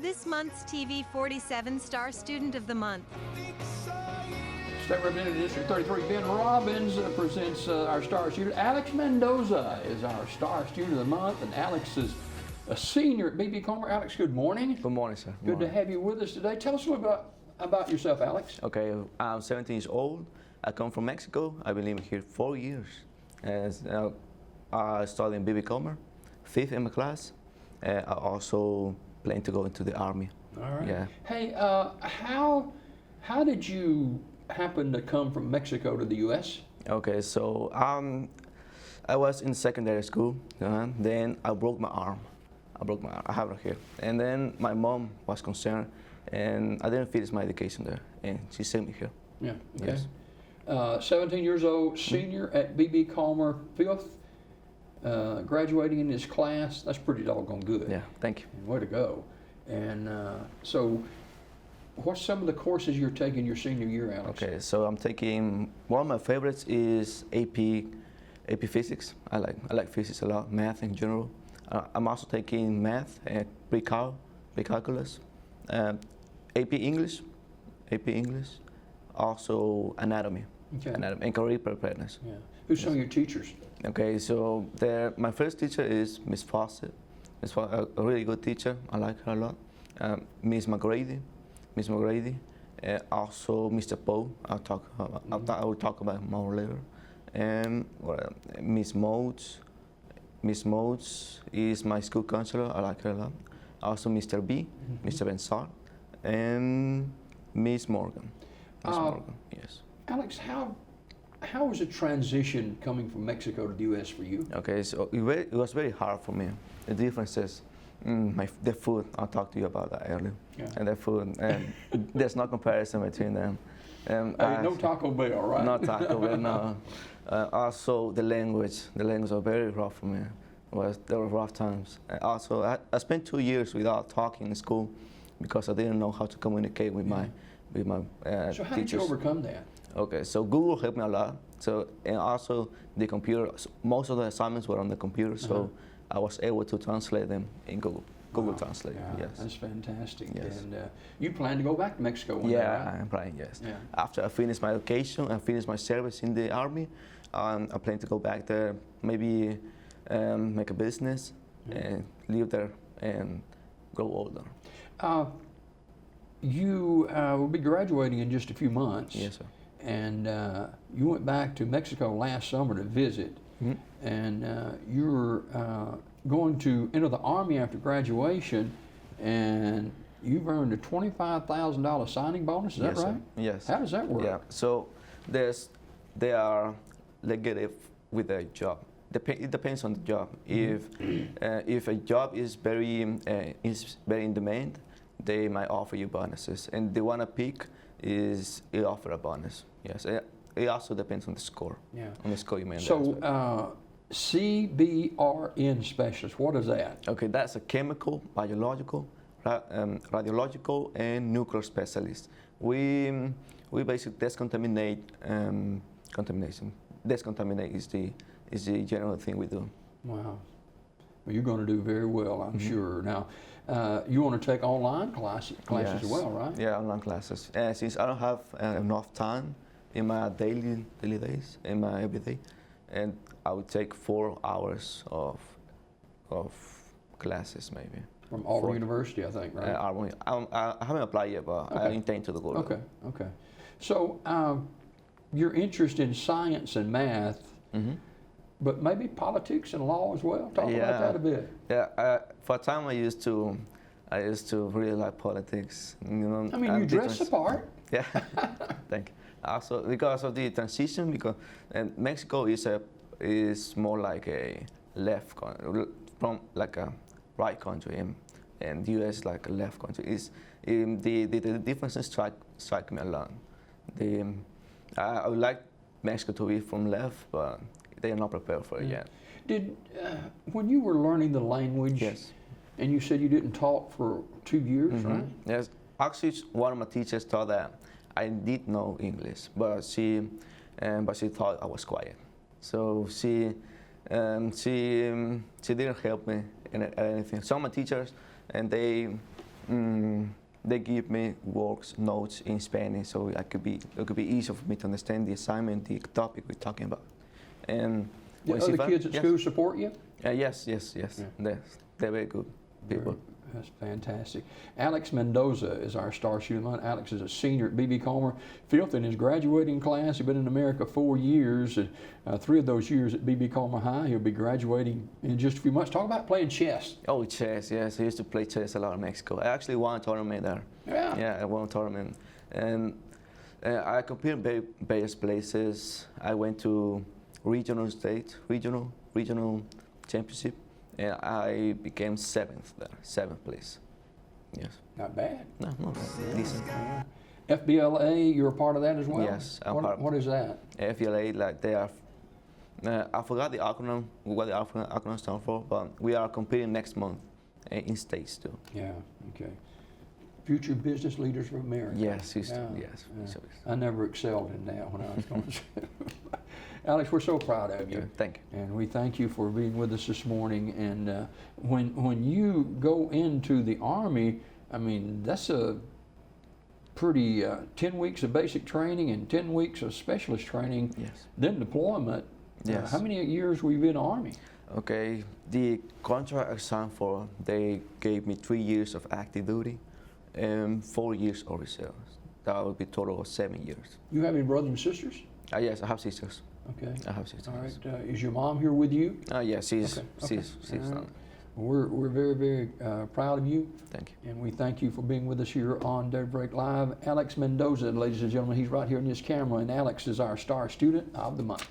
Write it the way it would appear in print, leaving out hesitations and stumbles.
this month's TV 47 Star Student of the Month. State Representative District 33, Ben Robbins, presents our star student. Alex Mendoza is our star student of the month, and Alex is a senior at B.B. Comer. Alex, good morning. Good morning, sir. Good to have you with us today. Tell us a little bit about yourself, Alex. Okay, I'm 17 years old. I come from Mexico. I've been living here 4 years. I studied in B.B. Comer, 5th in my class. I also plan to go into the Army. All right. Yeah. Hey, how did you happen to come from Mexico to the U.S.? Okay, so I was in secondary school. Then I broke my arm. I have it here. And then my mom was concerned, and I didn't finish my education there, and she sent me here. Yeah. Okay. Yes. 17 years old, senior at B.B. Comer, 5th, graduating in his class. That's pretty doggone good. Yeah, thank you. Way to go. And so, what's some of the courses you're taking your senior year, Alex? Okay, so I'm taking, one of my favorites is AP Physics. I like physics a lot, math in general. I'm also taking math and pre-calculus, AP English, also anatomy, anatomy and career preparedness. Yeah. Who's some of your teachers? Okay, so my first teacher is Miss Fawcett. Miss Fawcett, a really good teacher. I like her a lot. Miss McGrady, also Mr. Poe. I will talk about more later. And Miss Modes. Miss Modes is my school counselor. I like her a lot. Also Mr. B, Mr. Bensar, and Miss Morgan. Yes. Alex, how was the transition coming from Mexico to the U.S. for you? Okay, so it was very hard for me. The differences, the food, I talked to you about that earlier. Yeah. And the food, and there's no comparison between them. No Taco Bell, right? Not Taco Bell, no. Also, the language was very rough for me. There were rough times. Also, I spent 2 years without talking in school because I didn't know how to communicate with my So how teachers. did you overcome that? Okay, so Google helped me a lot. So, and also the computer, most of the assignments were on the computer, so I was able to translate them in Google Translate. Yeah, yes. That's fantastic. Yes. And you plan to go back to Mexico one day, right? I'm planning, yes. Yeah. After I finish my education and finish my service in the Army, I plan to go back there, maybe make a business and live there and grow older. You will be graduating in just a few months. Yes, sir. And you went back to Mexico last summer to visit. And you're going to enter the Army after graduation, and you've earned a $25,000 signing bonus. Is that right? Sir. Yes. How does that work? Yeah. So they are negative with a job. It depends on the job. If a job is very in demand, they might offer you bonuses, and the one I pick is it offer a bonus. Yes. It also depends on the score. Yeah. On the score you made. So CBRN specialist, what is that? Okay, that's a chemical, biological, radiological, and nuclear specialist. We basically discontaminate contamination. Discontaminate is the general thing we do. Wow. Well, you're going to do very well, I'm sure. Now, you want to take online classes as well, right? Yeah, online classes. Since I don't have enough time in my daily days, in my everyday, and I would take 4 hours of classes maybe. From Auburn University, I think, right? I haven't applied yet, but I intend to go. Okay. So your interest in science and math, but maybe politics and law as well. Talk about that a bit. Yeah, for a time I used to really like politics. You know, I mean, you dress the part. Yeah, thank you. Also, because of the transition, because Mexico is more like a left country, from like a right country, and the U.S. like a left country. The differences strike me a lot. I would like Mexico to be from left, but they are not prepared for it yet. Did when you were learning the language? Yes. And you said you didn't talk for 2 years, right? Yes. Actually, one of my teachers thought that I did know English, but she thought I was quiet. So she didn't help me in anything. Some of my teachers, and they They give me works notes in Spanish, so it could be easier for me to understand the assignment, the topic we're talking about. And The other kids at school support you? Yes. Yeah. They're very good people. That's fantastic. Alex Mendoza is our star student. Alex is a senior at B.B. Calmer. Fifth in his graduating class. He's been in America 4 years. 3 of those years at B.B. Calmer High. He'll be graduating in just a few months. Talk about playing chess. Oh, chess, yes. I used to play chess a lot in Mexico. I actually won a tournament there. Yeah. Yeah, I won a tournament. And I competed in various places. I went to regional championship. And I became 7th there, 7th place. Yes. Not bad. No, decent. FBLA, you're a part of that as well? Yes, I'm part. What is that? FBLA, like they are, I forgot the acronym, what the acronym stands for, but we are competing next month in states too. Yeah, okay. Future Business Leaders of America. Yes, yes. I never excelled in that when I was going to school. Alex, we're so proud of you. Okay, thank you. And we thank you for being with us this morning. And when you go into the Army, I mean, that's a pretty 10 weeks of basic training and 10 weeks of specialist training. Yes. Then deployment. Yes. How many years were you in the Army? Okay, the contract I signed for, they gave me 3 years of active duty and 4 years of reserve. That would be a total of 7 years. You have any brothers and sisters? Yes, I have sisters. Okay. I have sisters. All right. Is your mom here with you? Yes, she's Okay. All right. not. We're very, very proud of you. Thank you. And we thank you for being with us here on Daybreak Live. Alex Mendoza, ladies and gentlemen, he's right here in this camera, and Alex is our star student of the month.